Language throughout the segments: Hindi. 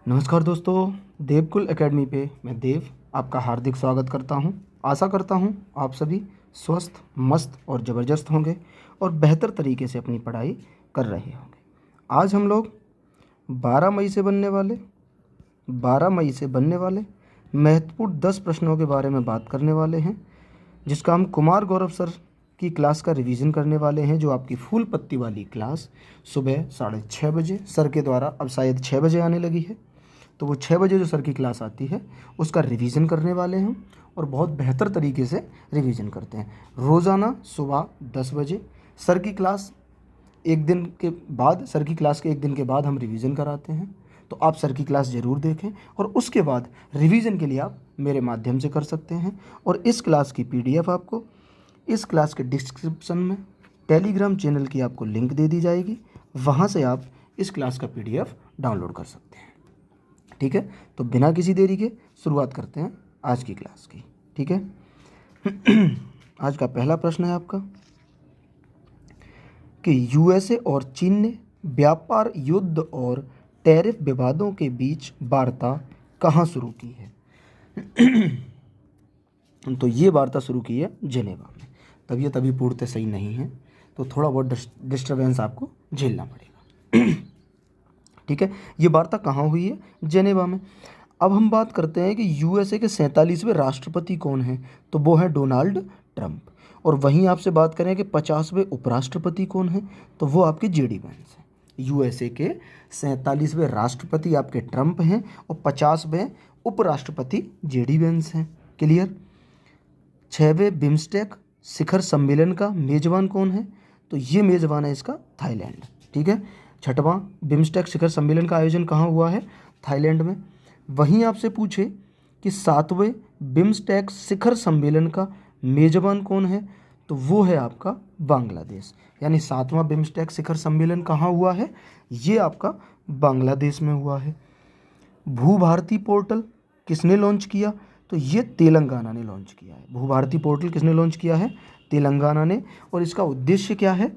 नमस्कार दोस्तों, देवकुल एकेडमी पे मैं देव आपका हार्दिक स्वागत करता हूं। आशा करता हूं आप सभी स्वस्थ, मस्त और ज़बरदस्त होंगे और बेहतर तरीके से अपनी पढ़ाई कर रहे होंगे। आज हम लोग 12 मई से बनने वाले महत्वपूर्ण 10 प्रश्नों के बारे में बात करने वाले हैं, जिसका हम कुमार गौरव सर की क्लास का रिवीजन करने वाले हैं, जो आपकी फूल पत्ती वाली क्लास सुबह 6:30 बजे सर के द्वारा अब शायद 6 बजे आने लगी है। तो वो 6 बजे जो सर की क्लास आती है उसका रिवीजन करने वाले हैं और बहुत बेहतर तरीके से रिवीजन करते हैं। रोज़ाना सुबह 10 बजे सर की क्लास एक दिन के बाद सर की क्लास के एक दिन के बाद हम रिवीजन कराते हैं। तो आप सर की क्लास ज़रूर देखें और उसके बाद रिवीजन के लिए आप मेरे माध्यम से कर सकते हैं। और इस क्लास की PDF आपको इस क्लास के डिस्क्रिप्शन में टेलीग्राम चैनल की आपको लिंक दे दी जाएगी, वहाँ से आप इस क्लास का PDF डाउनलोड कर सकते हैं। ठीक है, तो बिना किसी देरी के शुरुआत करते हैं आज की क्लास की। ठीक है, आज का पहला प्रश्न है आपका कि USA और चीन ने व्यापार युद्ध और टैरिफ विवादों के बीच वार्ता कहाँ शुरू की है? तो ये वार्ता शुरू की है जेनेवा में। तबीयत अभी पूर्णतः सही नहीं है, तो थोड़ा बहुत डिस्टर्बेंस आपको झेलना पड़ेगा। ठीक है, ये वार्ता कहाँ हुई है? जेनेवा में। अब हम बात करते हैं कि USA के 47वें राष्ट्रपति कौन हैं? तो वो हैं डोनाल्ड ट्रंप। और वहीं आपसे बात करें कि 50वें उपराष्ट्रपति कौन हैं? तो वो आपके JD वैंस हैं। USA के 47वें राष्ट्रपति आपके ट्रंप हैं और 50वें उपराष्ट्रपति JD वैंस हैं। क्लियर? 6वें बिम्स्टेक शिखर सम्मेलन का मेज़बान कौन है? तो ये मेज़बान है इसका थाईलैंड। ठीक है, 6वां बिम्स्टेक शिखर सम्मेलन का आयोजन कहाँ हुआ है? थाईलैंड में। वहीं आपसे पूछे कि 7वें बिम्स्टेक शिखर सम्मेलन का मेज़बान कौन है? तो वो है आपका बांग्लादेश। यानी 7वां बिम्स्टेक शिखर सम्मेलन कहाँ हुआ है? ये आपका बांग्लादेश में हुआ है। भूभारती पोर्टल किसने लॉन्च किया? तो ये तेलंगाना ने लॉन्च किया है। भूभारती पोर्टल किसने लॉन्च किया है? तेलंगाना ने। और इसका उद्देश्य क्या है?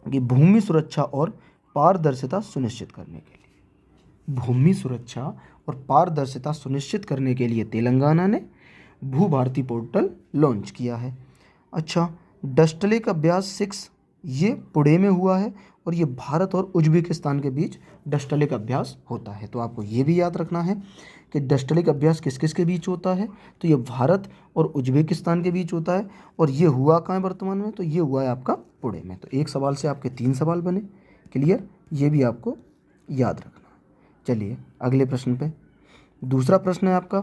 कि भूमि सुरक्षा और पारदर्शिता सुनिश्चित करने के लिए, भूमि सुरक्षा और पारदर्शिता सुनिश्चित करने के लिए तेलंगाना ने भूभारती पोर्टल लॉन्च किया है। अच्छा, डस्टले का अभ्यास 6 ये पुणे में हुआ है और ये भारत और उज्बेकिस्तान के बीच डस्टले का अभ्यास होता है। तो आपको ये भी याद रखना है कि डस्टले का अभ्यास किस किस के बीच होता है? तो ये भारत और उज्बेकिस्तान के बीच होता है। और ये हुआ कहाँ है वर्तमान में? तो ये हुआ है आपका पुणे में। तो एक सवाल से आपके 3 सवाल बने। क्लियर? ये भी आपको याद रखना। चलिए अगले प्रश्न पे। दूसरा प्रश्न है आपका,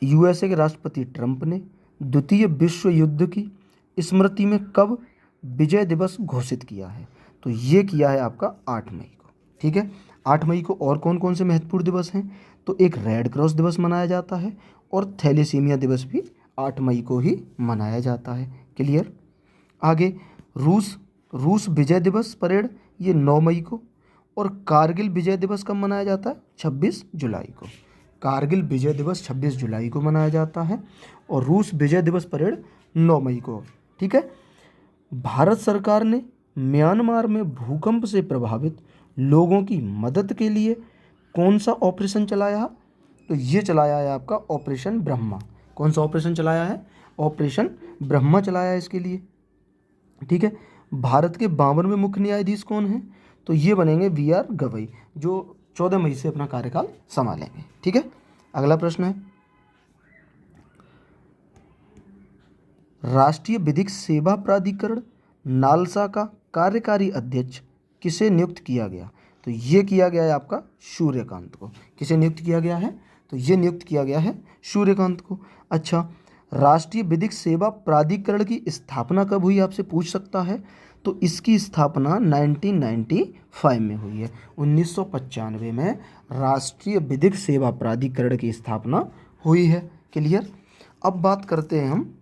USA के राष्ट्रपति ट्रंप ने द्वितीय विश्व युद्ध की स्मृति में कब विजय दिवस घोषित किया है? तो ये किया है आपका 8 मई को। ठीक है, 8 मई को और कौन कौन से महत्वपूर्ण दिवस हैं? तो एक रेड क्रॉस दिवस मनाया जाता है और थैलेसीमिया दिवस भी 8 मई को ही मनाया जाता है। क्लियर? आगे रूस विजय दिवस परेड ये 9 मई को। और कारगिल विजय दिवस कब मनाया जाता है? 26 जुलाई को। कारगिल विजय दिवस 26 जुलाई को मनाया जाता है और रूस विजय दिवस परेड 9 मई को। ठीक है, भारत सरकार ने म्यांमार में भूकंप से प्रभावित लोगों की मदद के लिए कौन सा ऑपरेशन चलाया? तो ये चलाया है आपका ऑपरेशन ब्रह्मा। कौन सा ऑपरेशन चलाया है? ऑपरेशन ब्रह्मा चलाया है इसके लिए। ठीक है, भारत के 52वें मुख्य न्यायाधीश कौन हैं? तो ये बनेंगे VR गवई, जो 14 मई से अपना कार्यकाल संभालेंगे। ठीक है, अगला प्रश्न है, राष्ट्रीय विधिक सेवा प्राधिकरण नालसा का कार्यकारी अध्यक्ष किसे नियुक्त किया गया? तो ये किया गया है आपका सूर्यकांत को। किसे नियुक्त किया गया है? तो ये नियुक्त किया गया है सूर्यकांत को। अच्छा, राष्ट्रीय विधिक सेवा प्राधिकरण की स्थापना कब हुई आपसे पूछ सकता है? तो इसकी स्थापना 1995 में हुई है। 1995 में राष्ट्रीय विधिक सेवा प्राधिकरण की स्थापना हुई है। क्लियर? अब बात करते हैं हम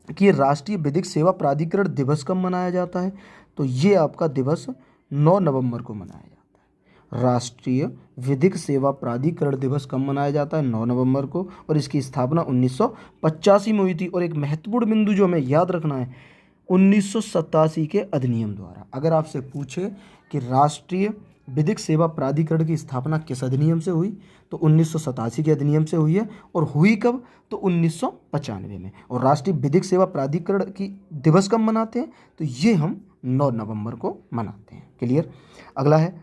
कि राष्ट्रीय विधिक सेवा प्राधिकरण दिवस कब मनाया जाता है? तो ये आपका दिवस 9 नवंबर को मनाया जाता है। राष्ट्रीय विधिक सेवा प्राधिकरण दिवस कब मनाया जाता है? 9 नवंबर को। और इसकी स्थापना 1985 में हुई थी। और एक महत्वपूर्ण बिंदु जो हमें याद रखना है, 1987 के अधिनियम द्वारा। अगर आपसे पूछे कि राष्ट्रीय विधिक सेवा प्राधिकरण की स्थापना किस अधिनियम से हुई? तो 1987 के अधिनियम से हुई है। और हुई कब? तो 1995 में। और राष्ट्रीय विधिक सेवा प्राधिकरण की दिवस कब मनाते हैं? तो ये हम 9 नवंबर को मनाते हैं। क्लियर। अगला है,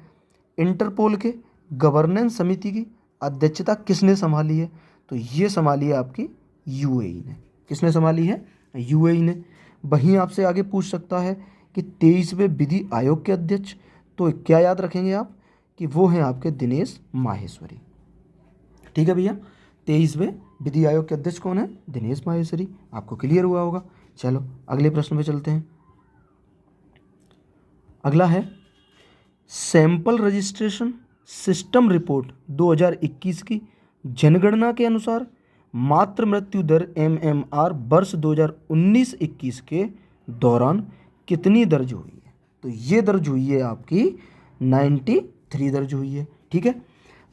इंटरपोल के गवर्नेंस समिति की अध्यक्षता किसने संभाली है? तो ये संभाली है आपकी यूएई ने। किसने संभाली है? यूएई ने। वहीं आपसे आगे पूछ सकता है कि 23वें विधि आयोग के अध्यक्ष, तो क्या याद रखेंगे आप कि वो हैं आपके दिनेश माहेश्वरी। ठीक है भैया, 23वें विधि आयोग के अध्यक्ष कौन है? दिनेश माहेश्वरी। आपको क्लियर हुआ होगा। चलो अगले प्रश्न पे चलते हैं। अगला है, सैंपल रजिस्ट्रेशन सिस्टम रिपोर्ट 2021 की जनगणना के अनुसार मातृ मृत्यु दर MMR वर्ष 2019-21 के दौरान कितनी दर्ज हुई है? तो ये दर्ज हुई है आपकी 93 दर्ज हुई है। ठीक है।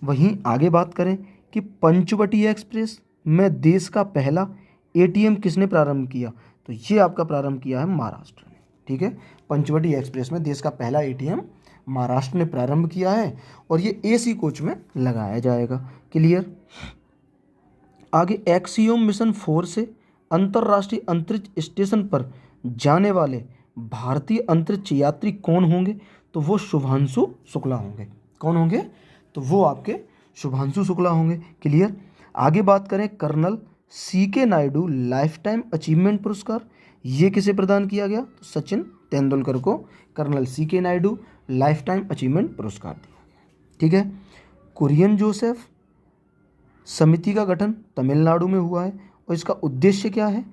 वहीं आगे बात करें कि पंचवटी एक्सप्रेस में देश का पहला ATM किसने प्रारंभ किया? तो ये आपका प्रारंभ किया है महाराष्ट्र ने। ठीक है, पंचवटी एक्सप्रेस में देश का पहला ATM महाराष्ट्र ने प्रारंभ किया है और ये AC कोच में लगाया जाएगा। क्लियर। आगे, एक्सियोम मिशन 4 से अंतर्राष्ट्रीय अंतरिक्ष स्टेशन पर जाने वाले भारतीय अंतरिक्ष यात्री कौन होंगे? तो वो शुभांशु शुक्ला होंगे। कौन होंगे? तो वो आपके शुभांशु शुक्ला होंगे। क्लियर। आगे बात करें, Colonel CK Naidu life time achievement पुरस्कार, ये किसे प्रदान किया गया? तो सचिन तेंदुलकर को Colonel CK Naidu life time achievement पुरस्कार दिया गया। ठीक है। कुरियन जोसेफ समिति का गठन तमिलनाडु में हुआ है और इसका उद्देश्य क्या है?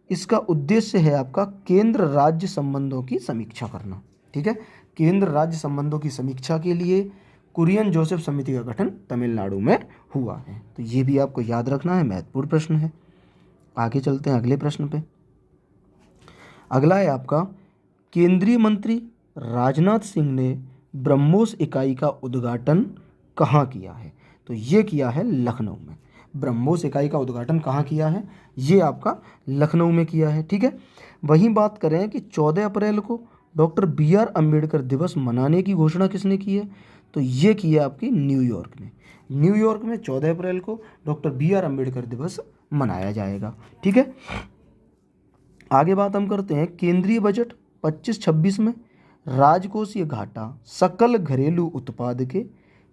इसका उद्देश्य है आपका केंद्र राज्य संबंधों की समीक्षा करना। ठीक है, केंद्र राज्य संबंधों की समीक्षा के लिए कुरियन जोसेफ समिति का गठन तमिलनाडु में हुआ है। तो ये भी आपको याद रखना है, महत्वपूर्ण प्रश्न है। आगे चलते हैं अगले प्रश्न पे। अगला है आपका, केंद्रीय मंत्री राजनाथ सिंह ने ब्रह्मोस इकाई का उद्घाटन कहाँ किया है? तो ये किया है लखनऊ में। ब्रह्मोस इकाई का उद्घाटन कहाँ किया है? ये आपका लखनऊ में किया है। ठीक है। वहीं बात करें कि 14 अप्रैल को डॉक्टर BR अम्बेडकर दिवस मनाने की घोषणा किसने की है? तो ये की है आपकी न्यूयॉर्क ने। न्यूयॉर्क में 14 अप्रैल को डॉक्टर BR अम्बेडकर दिवस मनाया जाएगा। ठीक है। आगे बात हम करते हैं, केंद्रीय बजट 25-26 में राजकोषीय घाटा सकल घरेलू उत्पाद के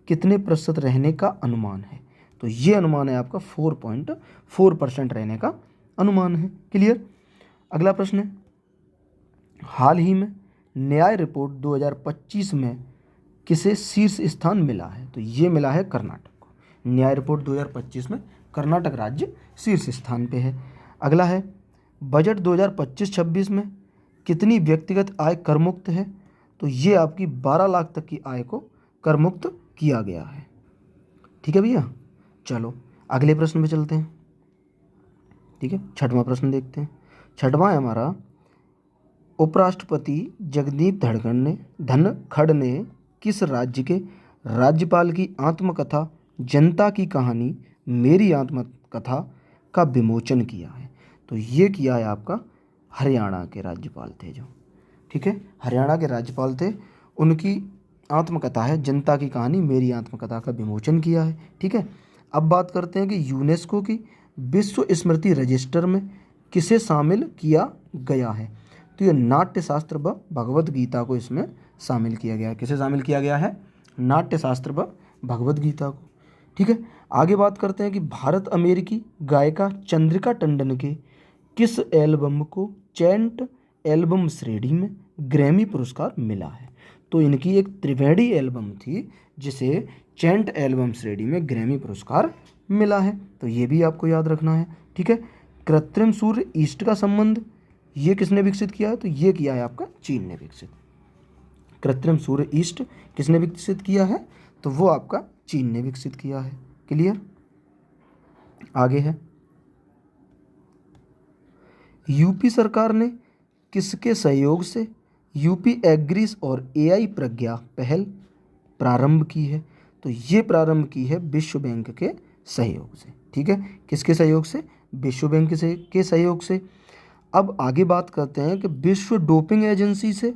कितने प्रतिशत रहने का अनुमान है? तो ये अनुमान है आपका 4.4% रहने का अनुमान है। क्लियर। अगला प्रश्न है, हाल ही में न्याय रिपोर्ट 2025 में किसे शीर्ष स्थान मिला है? तो ये मिला है कर्नाटक को। न्याय रिपोर्ट 2025 में कर्नाटक राज्य शीर्ष स्थान पे है। अगला है, बजट 2025-26 में कितनी व्यक्तिगत आय करमुक्त है? तो ये आपकी 12 लाख तक की आय को करमुक्त किया गया है। ठीक है भैया। चलो अगले प्रश्न में चलते हैं। ठीक है, छठवां प्रश्न देखते हैं। छठवां है हमारा, उपराष्ट्रपति जगदीप धनखड़ ने किस राज्य के राज्यपाल की आत्मकथा जनता की कहानी मेरी आत्मकथा का विमोचन किया है? तो ये किया है आपका हरियाणा के राज्यपाल थे जो। ठीक है, हरियाणा के राज्यपाल थे, उनकी आत्मकथा है जनता की कहानी मेरी आत्मकथा का विमोचन किया है। ठीक है। अब बात करते हैं कि यूनेस्को की विश्व स्मृति रजिस्टर में किसे शामिल किया गया है? तो ये नाट्यशास्त्र व भगवत गीता को इसमें शामिल किया गया है। किसे शामिल किया गया है? नाट्यशास्त्र व भगवत गीता को। ठीक है। आगे बात करते हैं कि भारत अमेरिकी गायिका चंद्रिका टंडन के किस एल्बम को चैंट एल्बम श्रेणी में ग्रैमी पुरस्कार मिला है? तो इनकी एक त्रिवेणी एल्बम थी जिसे चैंट एल्बम श्रेणी में ग्रैमी पुरस्कार मिला है। तो ये भी आपको याद रखना है। ठीक है। कृत्रिम सूर्य ईस्ट का संबंध ये किसने विकसित किया है? तो ये किया है आपका चीन ने विकसित। कृत्रिम सूर्य ईस्ट किसने विकसित किया है? तो वो आपका चीन ने विकसित किया है। क्लियर। आगे है, यूपी सरकार ने किसके सहयोग से यूपी एग्रीस और AI प्रज्ञा पहल प्रारंभ की है? तो ये प्रारंभ की है विश्व बैंक के सहयोग से। ठीक है, किसके सहयोग से? विश्व बैंक के सहयोग से। अब आगे बात करते हैं कि विश्व डोपिंग एजेंसी से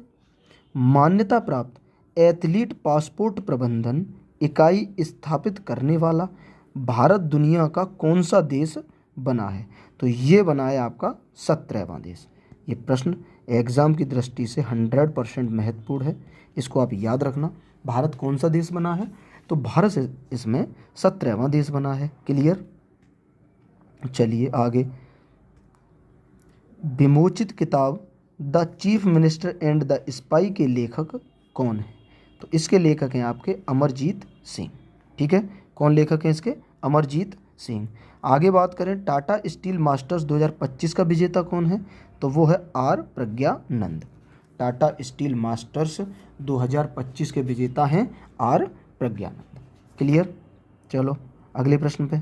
मान्यता प्राप्त एथलीट पासपोर्ट प्रबंधन इकाई स्थापित करने वाला भारत दुनिया का कौन सा देश बना है? तो ये बना है आपका 17वां देश। ये प्रश्न एग्जाम की दृष्टि से 100% महत्वपूर्ण है, इसको आप याद रखना। भारत कौन सा देश बना है? तो भारत इसमें 17वां देश बना है। क्लियर? चलिए आगे। विमोचित किताब the chief minister and the spy के लेखक कौन है? तो इसके लेखक हैं आपके अमरजीत सिंह। ठीक है, कौन लेखक हैं इसके? अमरजीत सिंह। आगे बात करें, टाटा स्टील मास्टर्स 2025 का विजेता कौन है? तो वो है R Praggnanandhaa. Tata Steel Masters 2025 के विजेता हैं आर प्रज्ञानंद। क्लियर? चलो अगले प्रश्न पे।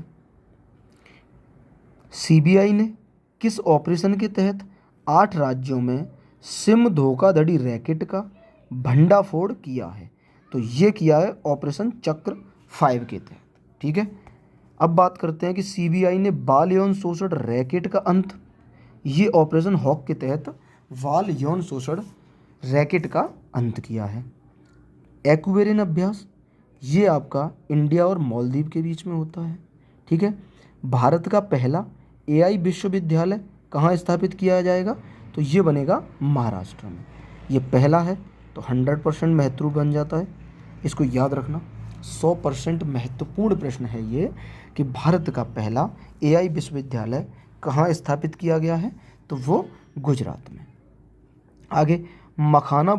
सीबीआई ने किस ऑपरेशन के तहत 8 राज्यों में सिम धोखाधड़ी रैकेट का भंडाफोड़ किया है? तो ये किया है ऑपरेशन चक्र 5 के तहत। ठीक है, अब बात करते हैं कि सीबीआई ने बाल यौन शोषण रैकेट का अंत, ये ऑपरेशन हॉक के तहत बाल यौन शोषण रैकेट का अंत किया है। एक्वेरियन अभ्यास, ये आपका इंडिया और मालदीव के बीच में होता है। ठीक है, भारत का पहला एआई विश्वविद्यालय कहाँ स्थापित किया जाएगा? तो ये बनेगा महाराष्ट्र में। ये पहला है तो 100% महत्वपूर्ण बन जाता है, इसको याद रखना। 100% महत्वपूर्ण प्रश्न है ये कि भारत का पहला एआई विश्वविद्यालय कहाँ स्थापित किया गया है? तो वो गुजरात में। आगे, मखाना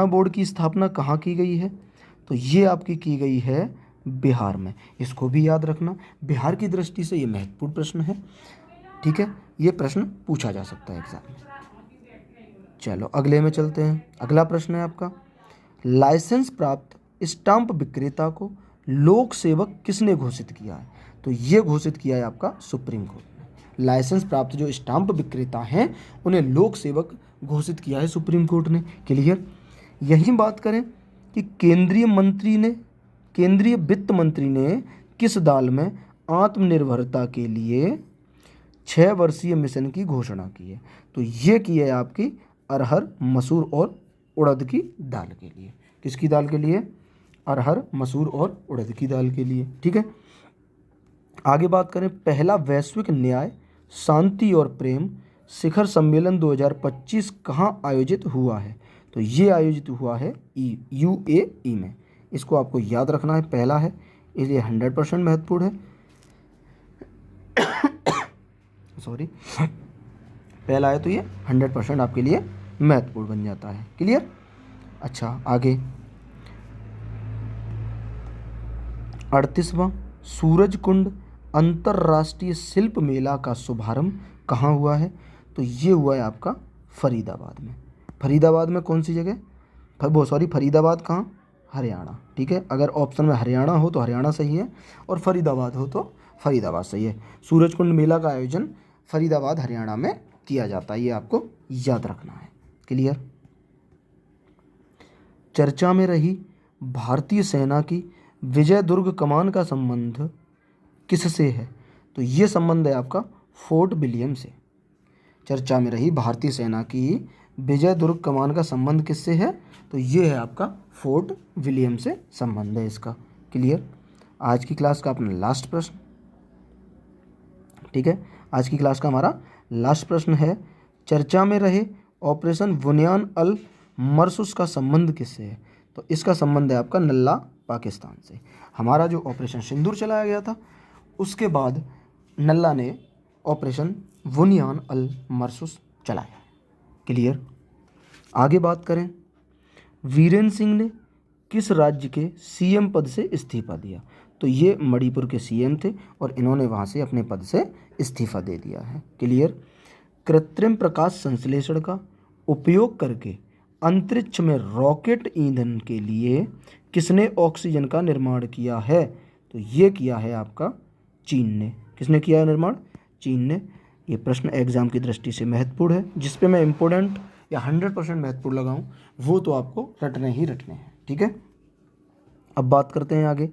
बोर्ड की स्थापना कहाँ की गई है? तो ये आपकी की गई है बिहार में, इसको भी याद रखना। बिहार की दृष्टि से ये महत्वपूर्ण प्रश्न है। ठीक है, ये प्रश्न पूछा जा सकता है एग्जाम में। चलो अगले में चलते हैं। अगला प्रश्न है आपका, लाइसेंस प्राप्त स्टाम्प विक्रेता को लोक सेवक किसने घोषित किया है? तो ये घोषित किया है आपका सुप्रीम कोर्ट ने। लाइसेंस प्राप्त जो स्टाम्प विक्रेता हैं उन्हें लोक सेवक घोषित किया है सुप्रीम कोर्ट ने। क्लियर? यही बात करें कि केंद्रीय वित्त मंत्री ने किस दाल में आत्मनिर्भरता के लिए 6 वर्षीय मिशन की घोषणा की है? तो ये की है आपकी अरहर, मसूर और उड़द की दाल के लिए। किसकी दाल के लिए? अरहर, मसूर और उड़द की दाल के लिए। ठीक है, आगे बात करें, पहला वैश्विक न्याय, शांति और प्रेम शिखर सम्मेलन 2025 कहाँ आयोजित हुआ है? तो ये आयोजित हुआ है यूएई में। इसको आपको याद रखना है, पहला है इसलिए 100% महत्वपूर्ण है। सॉरी, पहला है तो ये 100% आपके लिए महत्वपूर्ण बन जाता है। क्लियर? अच्छा आगे, 38वां सूरजकुंड अंतर्राष्ट्रीय शिल्प मेला का शुभारंभ कहाँ हुआ है? तो ये हुआ है आपका फरीदाबाद में। फरीदाबाद में कौन सी जगह? फरीदाबाद कहाँ? हरियाणा। ठीक है, अगर ऑप्शन में हरियाणा हो तो हरियाणा सही है और फरीदाबाद हो तो फरीदाबाद सही है। सूरजकुंड मेला का आयोजन फरीदाबाद हरियाणा में किया जाता है, ये आपको याद रखना है। क्लियर? चर्चा में रही भारतीय सेना की विजय दुर्ग कमान का संबंध किससे है? तो ये संबंध है आपका फोर्ट विलियम से। चर्चा में रही भारतीय सेना की विजय दुर्ग कमान का संबंध किससे है? तो ये है आपका फोर्ट विलियम से संबंध है इसका। क्लियर? आज की क्लास का अपना लास्ट प्रश्न। ठीक है, आज की क्लास का हमारा लास्ट प्रश्न है, चर्चा में रहे ऑपरेशन बुनियान अल मरसूस का संबंध किससे है? तो इसका संबंध है आपका नल्ला पाकिस्तान से। हमारा जो ऑपरेशन सिंदूर चलाया गया था उसके बाद नल्ला ने ऑपरेशन बुनियान अल मरसूस चलाया। क्लियर? आगे बात करें, वीरेंद्र सिंह ने किस राज्य के सीएम पद से इस्तीफा दिया? तो ये मणिपुर के सीएम थे और इन्होंने वहाँ से अपने पद से इस्तीफा दे दिया है। क्लियर? कृत्रिम प्रकाश संश्लेषण का उपयोग करके अंतरिक्ष में रॉकेट ईंधन के लिए किसने ऑक्सीजन का निर्माण किया है? तो ये किया है आपका चीन ने। किसने किया है निर्माण? चीन ने। ये प्रश्न एग्जाम की दृष्टि से महत्वपूर्ण है, जिस पे मैं इम्पोर्टेंट या 100% महत्वपूर्ण लगाऊं वो तो आपको रटने ही रटने हैं। ठीक है, अब बात करते हैं आगे।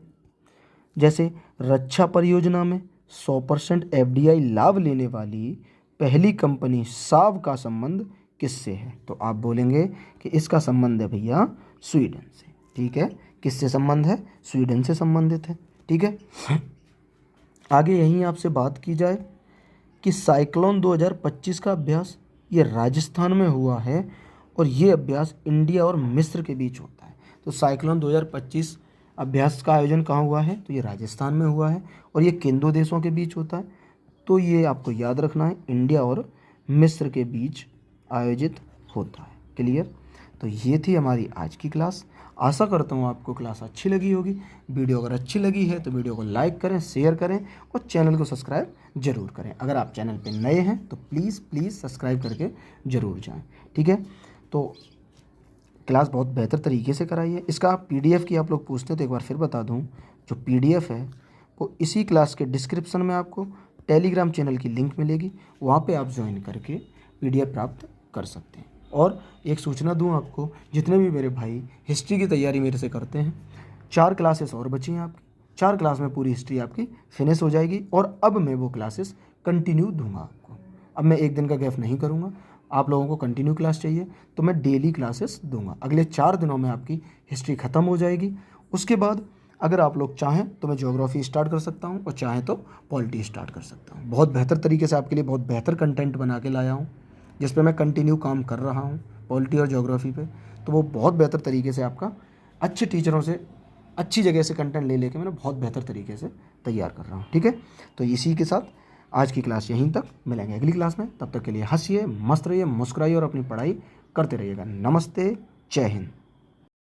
जैसे रक्षा परियोजना में 100% एफडीआई लाभ लेने वाली पहली कंपनी साव का संबंध किससे है, तो आप बोलेंगे कि इसका संबंध है भैया स्वीडन से। ठीक है, किससे संबंध है, स्वीडन से संबंधित है। ठीक है, आगे यहीं आपसे बात की जाए कि साइक्लोन 2025 का अभ्यास ये राजस्थान में हुआ है और ये अभ्यास इंडिया और मिस्र के बीच होता है। तो साइक्लोन 2025 अभ्यास का आयोजन कहाँ हुआ है, तो ये राजस्थान में हुआ है और ये किन दो देशों के बीच होता है, तो ये आपको याद रखना है, इंडिया और मिस्र के बीच आयोजित होता है। क्लियर। तो ये थी हमारी आज की क्लास। आशा करता हूँ आपको क्लास अच्छी लगी होगी। वीडियो अगर अच्छी लगी है तो वीडियो को लाइक करें, शेयर करें और चैनल को सब्सक्राइब जरूर करें। अगर आप चैनल पे नए हैं तो प्लीज़ सब्सक्राइब करके ज़रूर जाएं। ठीक है, तो क्लास बहुत बेहतर तरीके से कराई है। इसका PDF की आप लोग पूछते हैं तो एक बार फिर बता दूँ, जो PDF है वो इसी क्लास के डिस्क्रिप्शन में आपको टेलीग्राम चैनल की लिंक मिलेगी, वहाँ पे आप ज्वाइन करके PDF प्राप्त कर सकते हैं। और एक सूचना दूं आपको, जितने भी मेरे भाई हिस्ट्री की तैयारी मेरे से करते हैं, 4 क्लासेस और बची हैं आपकी। 4 क्लास में पूरी हिस्ट्री आपकी फिनिश हो जाएगी और अब मैं वो क्लासेस कंटिन्यू दूंगा आपको। अब मैं एक दिन का गैप नहीं करूंगा। आप लोगों को कंटिन्यू क्लास चाहिए तो मैं डेली क्लासेस दूंगा। अगले 4 दिनों में आपकी हिस्ट्री ख़त्म हो जाएगी। उसके बाद अगर आप लोग चाहें तो मैं ज्योग्राफी स्टार्ट कर सकता हूं और चाहें तो पॉलिटी स्टार्ट कर सकता हूं। बहुत बेहतर तरीके से आपके लिए बहुत बेहतर कंटेंट बना के लाया हूं, जिस पे मैं कंटिन्यू काम कर रहा हूं पॉलिटी और ज्योग्राफी पे। तो वो बहुत बेहतर तरीके से आपका अच्छे टीचरों से अच्छी जगह से कंटेंट ले लेके मैंने बहुत बेहतर तरीके से तैयार कर रहा हूँ। ठीक है, तो इसी के साथ आज की क्लास यहीं तक। मिलेंगे अगली क्लास में, तब तक के लिए हंसिए, मस्त रहिए, मुस्कुराइए और अपनी पढ़ाई करते रहिएगा। नमस्ते, जय हिंद।